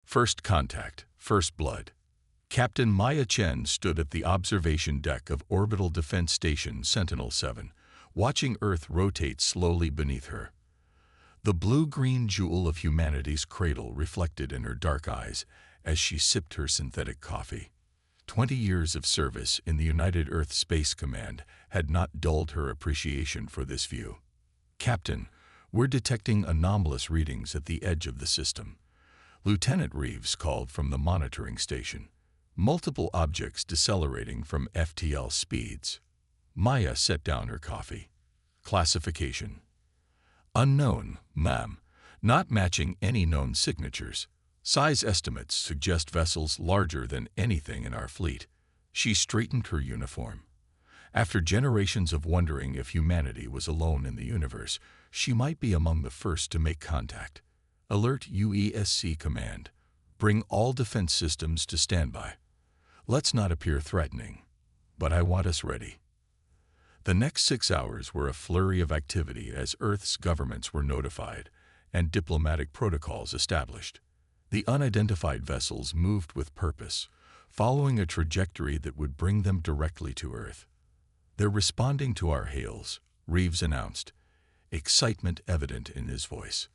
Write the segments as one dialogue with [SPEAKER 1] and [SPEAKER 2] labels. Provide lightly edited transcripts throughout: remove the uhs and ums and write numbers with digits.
[SPEAKER 1] First contact, first blood. Captain Maya Chen stood at the observation deck of Orbital Defense Station Sentinel-7, watching Earth rotate slowly beneath her. The blue-green jewel of humanity's cradle reflected in her dark eyes as she sipped her synthetic coffee. 20 years of service in the United Earth Space Command had not dulled her appreciation for this view. "Captain, we're detecting anomalous readings at the edge of the system," Lieutenant Reeves called from the monitoring station. "Multiple objects decelerating from FTL speeds." Maya set down her coffee. "Classification: unknown, ma'am, not matching any known signatures. Size estimates suggest vessels larger than anything in our fleet." She straightened her uniform. After generations of wondering if humanity was alone in the universe, she might be among the first to make contact. "Alert UESC Command. Bring all defense systems to standby. Let's not appear threatening, but I want us ready." The next 6 hours were a flurry of activity as Earth's governments were notified and diplomatic protocols established. The unidentified vessels moved with purpose, following a trajectory that would bring them directly to Earth. "They're responding to our hails," Reeves announced, excitement evident in his voice.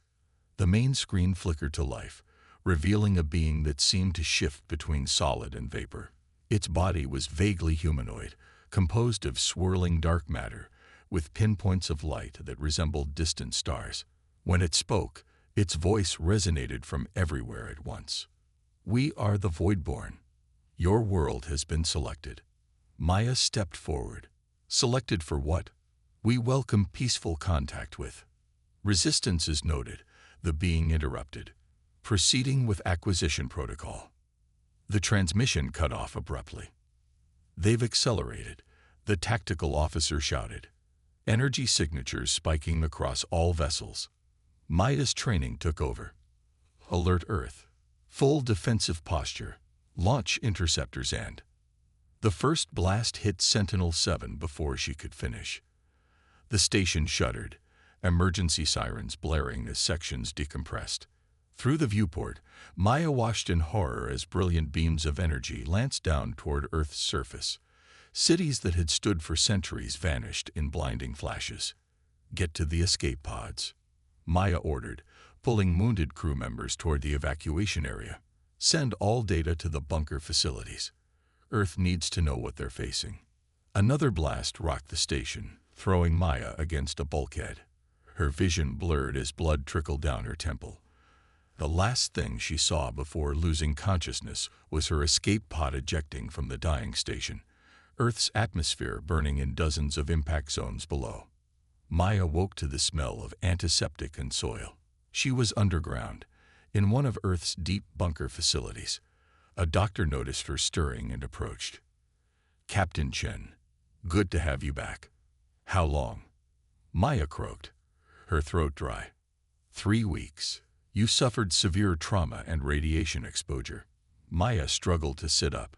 [SPEAKER 1] The main screen flickered to life, revealing a being that seemed to shift between solid and vapor. Its body was vaguely humanoid, composed of swirling dark matter, with pinpoints of light that resembled distant stars. When it spoke, its voice resonated from everywhere at once. "We are the Voidborn. Your world has been selected." Maya stepped forward. "Selected for what?" "We welcome peaceful contact with." "Resistance is noted," the being interrupted. "Proceeding with acquisition protocol." The transmission cut off abruptly. "They've accelerated," the tactical officer shouted. Energy signatures spiking across all vessels. Maya's training took over. "Alert Earth. Full defensive posture. Launch interceptors and..." The first blast hit Sentinel-7 before she could finish. The station shuddered, emergency sirens blaring as sections decompressed. Through the viewport, Maya watched in horror as brilliant beams of energy lanced down toward Earth's surface. Cities that had stood for centuries vanished in blinding flashes. "Get to the escape pods," Maya ordered, pulling wounded crew members toward the evacuation area. "Send all data to the bunker facilities. Earth needs to know what they're facing." Another blast rocked the station, throwing Maya against a bulkhead. Her vision blurred as blood trickled down her temple. The last thing she saw before losing consciousness was her escape pod ejecting from the dying station, Earth's atmosphere burning in dozens of impact zones below. Maya woke to the smell of antiseptic and soil. She was underground, in one of Earth's deep bunker facilities. A doctor noticed her stirring and approached. "Captain Chen, good to have you back. How long?" Maya croaked, her throat dry. 3 weeks. You suffered severe trauma and radiation exposure." Maya struggled to sit up.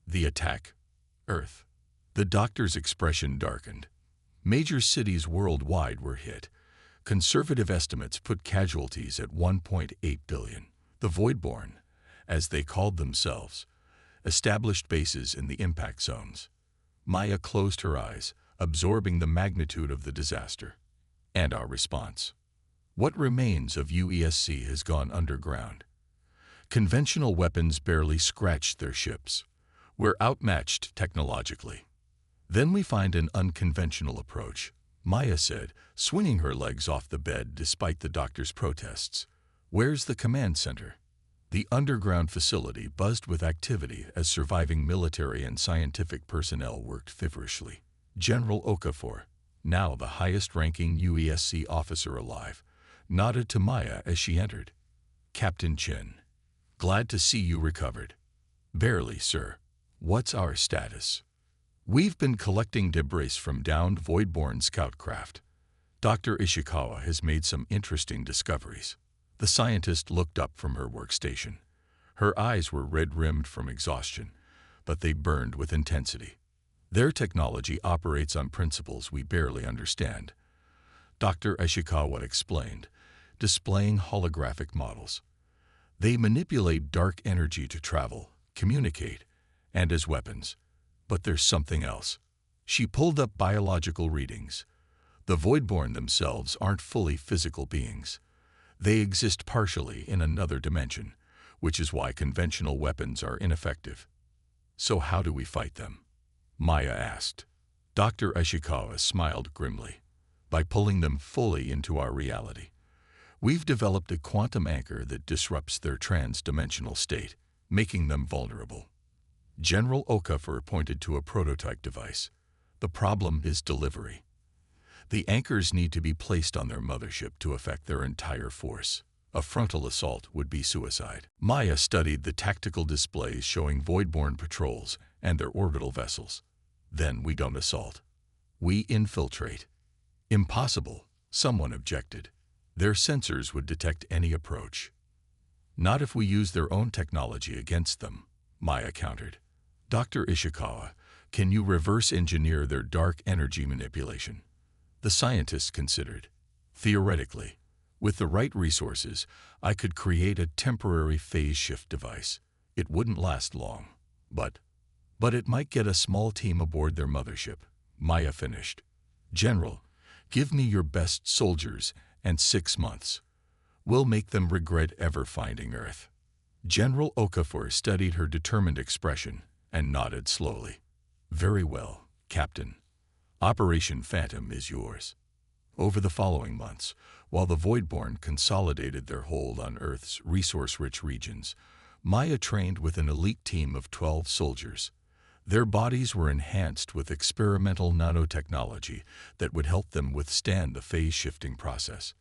[SPEAKER 1] "The attack? Earth." The doctor's expression darkened. "Major cities worldwide were hit. Conservative estimates put casualties at 1.8 billion. The Voidborn, as they called themselves, established bases in the impact zones." Maya closed her eyes, absorbing the magnitude of the disaster. "And our response? What remains of UESC has gone underground. Conventional weapons barely scratched their ships. We're outmatched technologically. Then we find an unconventional approach," Maya said, swinging her legs off the bed despite the doctor's protests. "Where's the command center?" The underground facility buzzed with activity as surviving military and scientific personnel worked feverishly. General Okafor, now the highest-ranking UESC officer alive, nodded to Maya as she entered. "Captain Chen, glad to see you recovered." "Barely, sir. What's our status?" "We've been collecting debris from downed Voidborn scout craft. Dr. Ishikawa has made some interesting discoveries." The scientist looked up from her workstation. Her eyes were red-rimmed from exhaustion, but they burned with intensity. "Their technology operates on principles we barely understand," Dr. Ishikawa explained, displaying holographic models. They manipulate dark energy to travel, communicate, and as weapons. But there's something else. She pulled up biological readings. The Voidborn themselves aren't fully physical beings. They exist partially in another dimension, which is why conventional weapons are ineffective. So how do we fight them? Maya asked. Dr. Ishikawa smiled grimly. By pulling them fully into our reality. We've developed a quantum anchor that disrupts their trans-dimensional state, making them vulnerable. General Okafor pointed to a prototype device. The problem is delivery. The anchors need to be placed on their mothership to affect their entire force. A frontal assault would be suicide. Maya studied the tactical displays showing Voidborn patrols and their orbital vessels. Then we don't assault. We infiltrate. Impossible, someone objected. Their sensors would detect any approach. Not if we use their own technology against them, Maya countered. Dr. Ishikawa, can you reverse engineer their dark energy manipulation? The scientist considered. Theoretically, with the right resources, I could create a temporary phase shift device. It wouldn't last long, but it might get a small team aboard their mothership, Maya finished. General, give me your best soldiers and 6 months. We'll make them regret ever finding Earth. General Okafor studied her determined expression and nodded slowly. Very well, Captain. Operation Phantom is yours. Over the following months, while the Voidborn consolidated their hold on Earth's resource-rich regions, Maya trained with an elite team of 12 soldiers. Their bodies were enhanced with experimental nanotechnology that would help them withstand the phase-shifting process.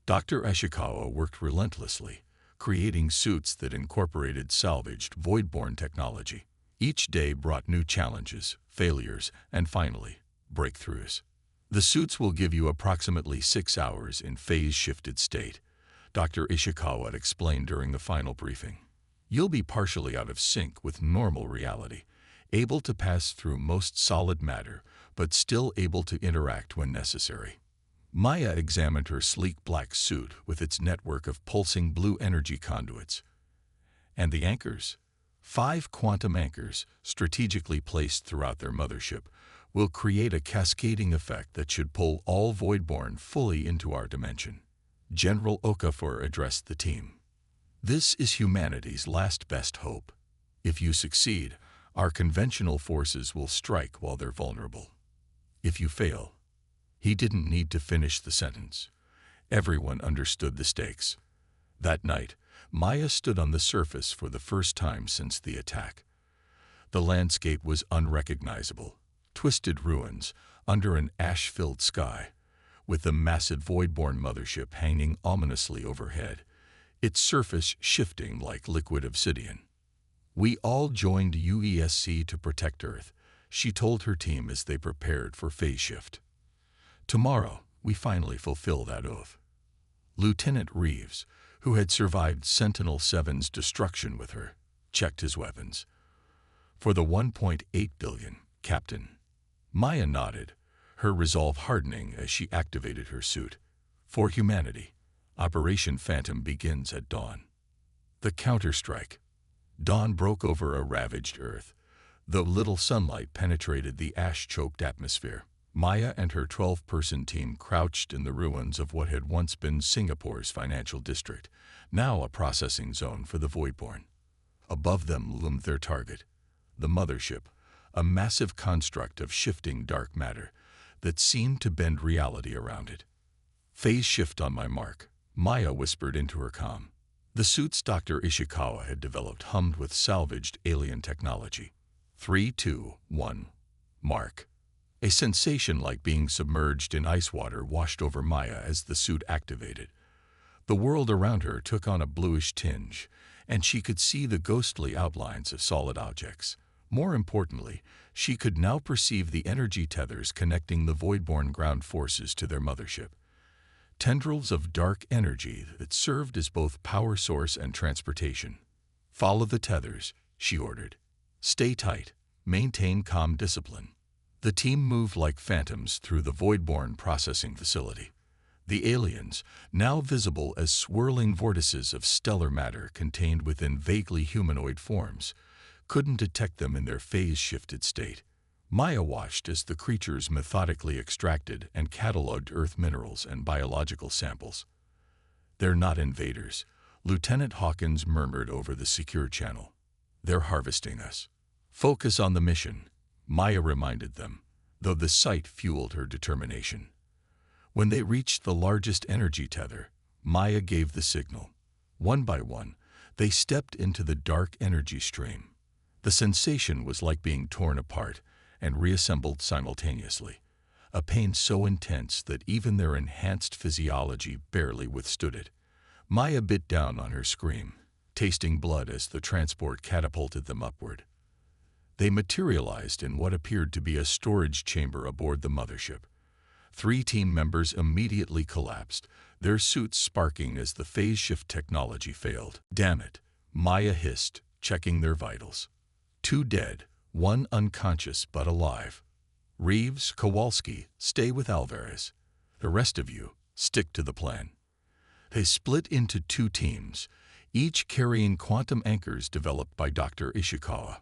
[SPEAKER 1] Dr. Ishikawa worked relentlessly, creating suits that incorporated salvaged Voidborn technology. Each day brought new challenges, failures, and finally, breakthroughs. The suits will give you approximately 6 hours in phase-shifted state, Dr. Ishikawa explained during the final briefing. You'll be partially out of sync with normal reality, able to pass through most solid matter, but still able to interact when necessary. Maya examined her sleek black suit with its network of pulsing blue energy conduits. And the anchors? 5 quantum anchors, strategically placed throughout their mothership, will create a cascading effect that should pull all Voidborn fully into our dimension. General Okafor addressed the team. This is humanity's last best hope. If you succeed, our conventional forces will strike while they're vulnerable. If you fail, he didn't need to finish the sentence. Everyone understood the stakes. That night, Maya stood on the surface for the first time since the attack. The landscape was unrecognizable, twisted ruins under an ash-filled sky, with the massive Voidborn mothership hanging ominously overhead, its surface shifting like liquid obsidian. We all joined UESC to protect Earth, she told her team as they prepared for phase shift. Tomorrow, we finally fulfill that oath. Lieutenant Reeves, who had survived Sentinel-7's destruction with her, checked his weapons. For the 1.8 billion, Captain. Maya nodded, her resolve hardening as she activated her suit. For humanity, Operation Phantom begins at dawn. The counterstrike. Dawn broke over a ravaged Earth, though little sunlight penetrated the ash-choked atmosphere. Maya and her 12-person team crouched in the ruins of what had once been Singapore's financial district, now a processing zone for the Voidborn. Above them loomed their target, the mothership, a massive construct of shifting dark matter that seemed to bend reality around it. Phase shift on my mark, Maya whispered into her comm. The suits Dr. Ishikawa had developed hummed with salvaged alien technology. 3, 2, 1. Mark. A sensation like being submerged in ice water washed over Maya as the suit activated. The world around her took on a bluish tinge, and she could see the ghostly outlines of solid objects. More importantly, she could now perceive the energy tethers connecting the Voidborn ground forces to their mothership. Tendrils of dark energy that served as both power source and transportation. Follow the tethers, she ordered. Stay tight, maintain calm discipline. The team moved like phantoms through the Voidborn processing facility. The aliens, now visible as swirling vortices of stellar matter contained within vaguely humanoid forms, couldn't detect them in their phase-shifted state. Maya watched as the creatures methodically extracted and cataloged Earth minerals and biological samples. "They're not invaders," Lieutenant Hawkins murmured over the secure channel. "They're harvesting us." "Focus on the mission," Maya reminded them, though the sight fueled her determination. When they reached the largest energy tether, Maya gave the signal. One by one, they stepped into the dark energy stream. The sensation was like being torn apart and reassembled simultaneously, a pain so intense that even their enhanced physiology barely withstood it. Maya bit down on her scream, tasting blood as the transport catapulted them upward. They materialized in what appeared to be a storage chamber aboard the mothership. 3 team members immediately collapsed, their suits sparking as the phase shift technology failed. "Damn it," Maya hissed, checking their vitals. 2 dead, 1 unconscious but alive. "Reeves, Kowalski, stay with Alvarez. The rest of you, stick to the plan." They split into 2 teams, each carrying quantum anchors developed by Dr. Ishikawa.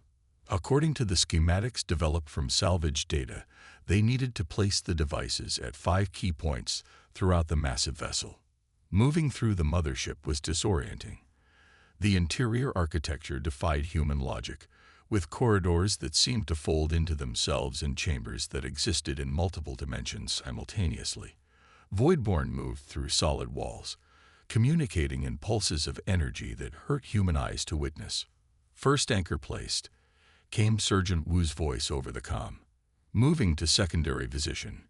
[SPEAKER 1] According to the schematics developed from salvaged data, they needed to place the devices at 5 key points throughout the massive vessel. Moving through the mothership was disorienting. The interior architecture defied human logic, with corridors that seemed to fold into themselves and chambers that existed in multiple dimensions simultaneously. Voidborn moved through solid walls, communicating in pulses of energy that hurt human eyes to witness. "First anchor placed," came Sergeant Wu's voice over the comm. Moving to secondary position,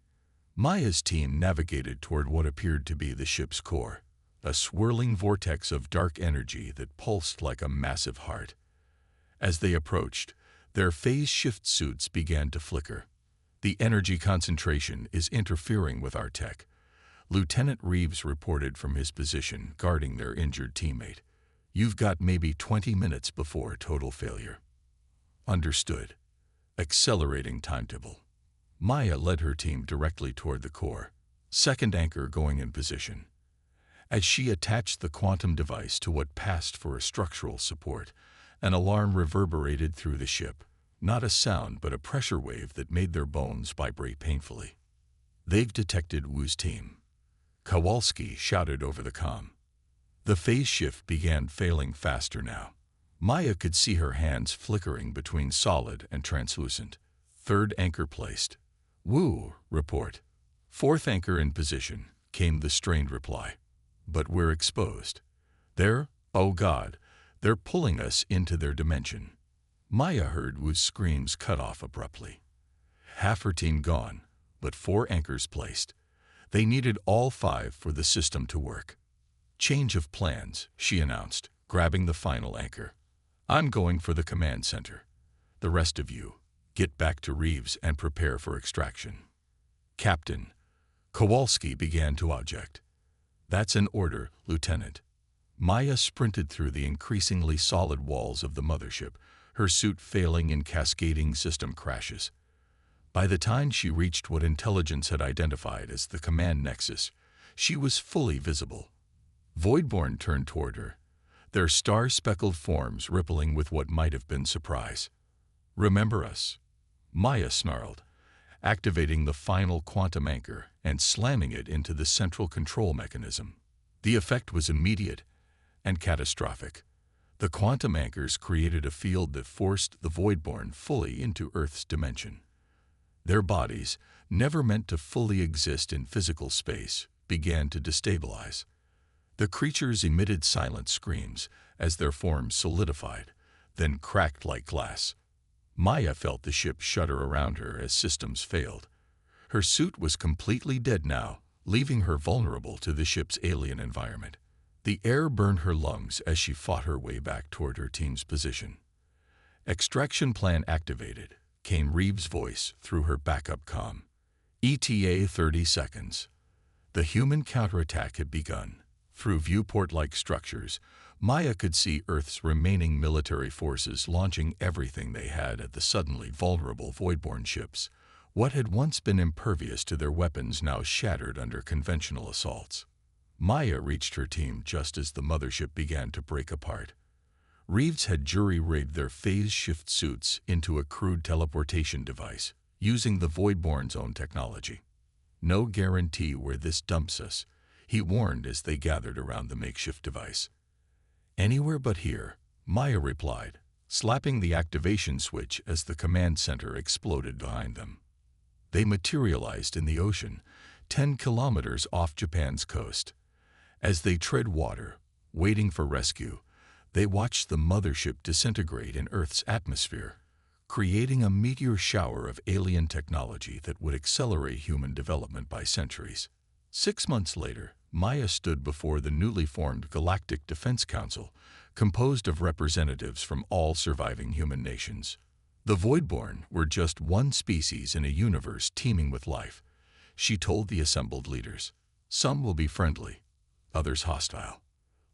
[SPEAKER 1] Maya's team navigated toward what appeared to be the ship's core, a swirling vortex of dark energy that pulsed like a massive heart. As they approached, their phase-shift suits began to flicker. "The energy concentration is interfering with our tech," Lieutenant Reeves reported from his position guarding their injured teammate. "You've got maybe 20 minutes before total failure." "Understood." Accelerating timetable. Maya led her team directly toward the core, second anchor going in position. As she attached the quantum device to what passed for a structural support, an alarm reverberated through the ship, not a sound but a pressure wave that made their bones vibrate painfully. "They've detected Wu's team," Kowalski shouted over the comm. The phase shift began failing faster now. Maya could see her hands flickering between solid and translucent. "Third anchor placed." "Wu, report." "Fourth anchor in position," came the strained reply. "But we're exposed. Oh God, they're pulling us into their dimension." Maya heard Wu's screams cut off abruptly. Half her team gone, but 4 anchors placed. They needed all 5 for the system to work. "Change of plans," she announced, grabbing the final anchor. "I'm going for the command center. The rest of you, get back to Reeves and prepare for extraction." "Captain," Kowalski began to object. "That's an order, Lieutenant." Maya sprinted through the increasingly solid walls of the mothership, her suit failing in cascading system crashes. By the time she reached what intelligence had identified as the command nexus, she was fully visible. Voidborn turned toward her, their star-speckled forms rippling with what might have been surprise. "Remember us," Maya snarled, activating the final quantum anchor and slamming it into the central control mechanism. The effect was immediate and catastrophic. The quantum anchors created a field that forced the Voidborn fully into Earth's dimension. Their bodies, never meant to fully exist in physical space, began to destabilize. The creatures emitted silent screams as their forms solidified, then cracked like glass. Maya felt the ship shudder around her as systems failed. Her suit was completely dead now, leaving her vulnerable to the ship's alien environment. The air burned her lungs as she fought her way back toward her team's position. "Extraction plan activated," came Reeves' voice through her backup comm. "ETA 30 seconds." The human counterattack had begun. Through viewport-like structures, Maya could see Earth's remaining military forces launching everything they had at the suddenly vulnerable Voidborn ships, What had once been impervious to their weapons now shattered under conventional assaults. Maya reached her team just as the mothership began to break apart. Reeves had jury-rigged their phase-shift suits into a crude teleportation device, using the Voidborn's own technology. No guarantee where this dumps us, he warned as they gathered around the makeshift device. Anywhere but here, Maya replied, slapping the activation switch as the command center exploded behind them. They materialized in the ocean, 10 kilometers off Japan's coast. As they tread water, waiting for rescue, they watched the mothership disintegrate in Earth's atmosphere, creating a meteor shower of alien technology that would accelerate human development by centuries. 6 months later, Maya stood before the newly formed Galactic Defense Council, composed of representatives from all surviving human nations. The Voidborn were just one species in a universe teeming with life, she told the assembled leaders. Some will be friendly, others hostile.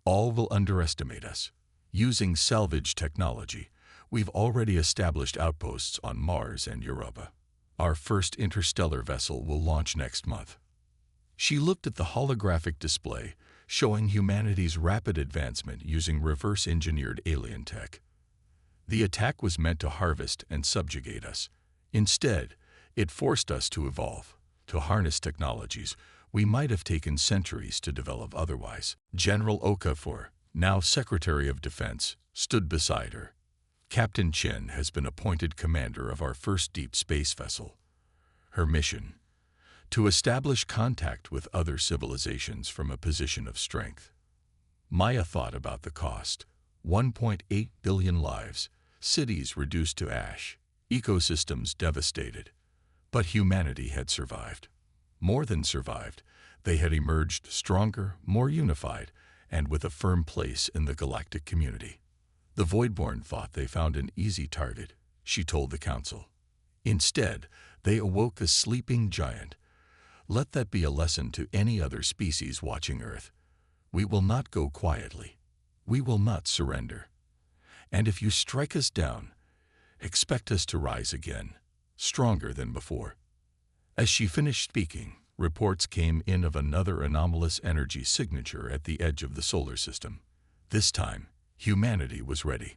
[SPEAKER 1] All will underestimate us. Using salvage technology, we've already established outposts on Mars and Europa. Our first interstellar vessel will launch next month. She looked at the holographic display, showing humanity's rapid advancement using reverse-engineered alien tech. The attack was meant to harvest and subjugate us. Instead, it forced us to evolve, to harness technologies we might have taken centuries to develop otherwise. General Okafor, now Secretary of Defense, stood beside her. Captain Chen has been appointed commander of our first deep space vessel. Her mission: to establish contact with other civilizations from a position of strength. Maya thought about the cost. 1.8 billion lives, cities reduced to ash, ecosystems devastated. But humanity had survived. More than survived, they had emerged stronger, more unified, and with a firm place in the galactic community. The Voidborn thought they found an easy target, she told the council. Instead, they awoke a sleeping giant. Let that be a lesson to any other species watching Earth. We will not go quietly. We will not surrender. And if you strike us down, expect us to rise again, stronger than before. As she finished speaking, reports came in of another anomalous energy signature at the edge of the solar system. This time, humanity was ready.